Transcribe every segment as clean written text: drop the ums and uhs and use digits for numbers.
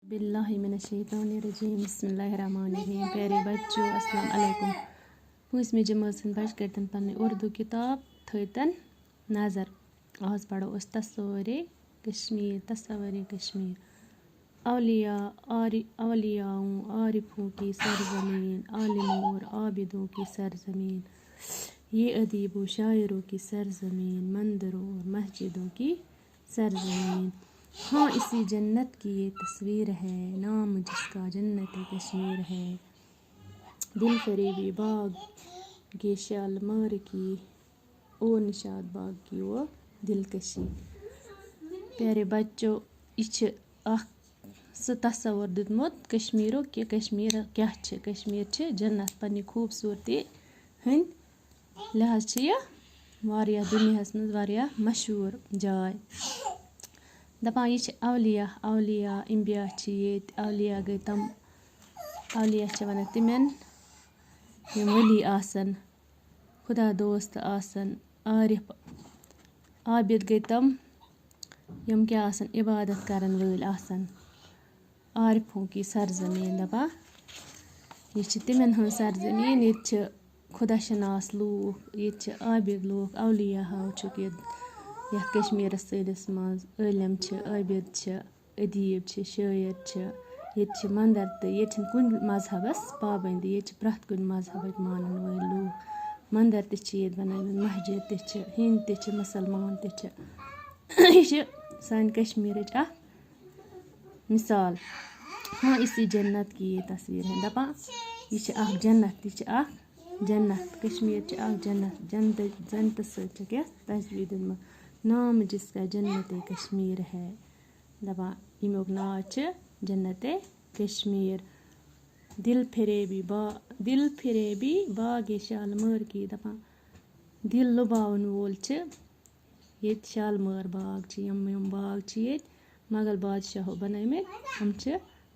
बिल्लाहि मिनश्शैतानिर्रजीम बिस्मिल्लाहिर्रहमानिर्रहीम। प्यारे बच्चों अस्सलाम अलैकुम। 5वीं जमात बच्चे करतन पन्नी उर्दू किताब थैतन नज़र। आज पढ़ो उस तस्वुरे कश्मीर। औलियाओं आरिफों की सरजमीन, आलिमों और आबिदों की सरजमीन, ये अदीबों शायरों की सरजमीन, मंदिरों और मस्जिदों की सरजमीन। हाँ, इसी जन्नत की ये तस्वीर है, नाम जिसका जन्नत कश्मीर है। दिल फरेबी बाग गे शालमार की ओ निशाद बाग की ओ दिलकशी। प्यारे बच्चों, यह सह तस्वुर दितमुत कश्मीर कि कश्मीर क्या कश्मीर जन्नत पन्नी खूबसूरती हंद लिहाज यह दुनियास मज वारियाह मशहूर जाय। दपान यह औलिया इम्बिया औलिया गई तम औलिया वन तिमें यम वली आसन खुदा दोस्त आसन। आरिफ आबिद गई तम यम क्या आसन इबादत करन वल आसन। आरिफों की सरजमीन दपा यह तिमन हंद सरजमीन ये खुदा शनास लूख ये आबिद लूख औलिया हाव यह कश्मीर सैलिस मज आलिम आबिद अदीब शायर ये मंदिर तो ये कुन मजहबस पाबंदी ये प्रथ कुन मजहब मानन वल लूख। मंदिर ये बनामित मस्जिद हिंद मुसलमान यह सान कश्मीर मिसाल। हाँ, इसी जन्नत की ये तस्वीर है दपा यह जन्नत कश्मीर जन्नत क्या तस्वीर दिन नाम जिसका जन्नत कश्मीर है दपा यमुक नाव जन्नत कश्मीर। दिल फिरेबी बाग शालमार की दपा दिल लुभावन वोल ये शालमार बाग यम बाग ये मुगल बादशाहों बनामित हम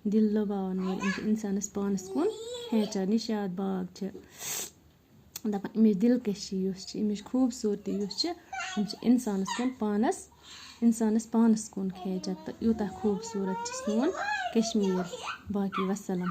दिल लुभावन वोल इंसानस पानस कुन हेचान। निशाद बाग दपा अमिच दिलकशी अमिच खूबसूरती इंसानस पानस कुन खेचान तो यूता खूबसूरत सोन कश्मीर। बाकी वसलम।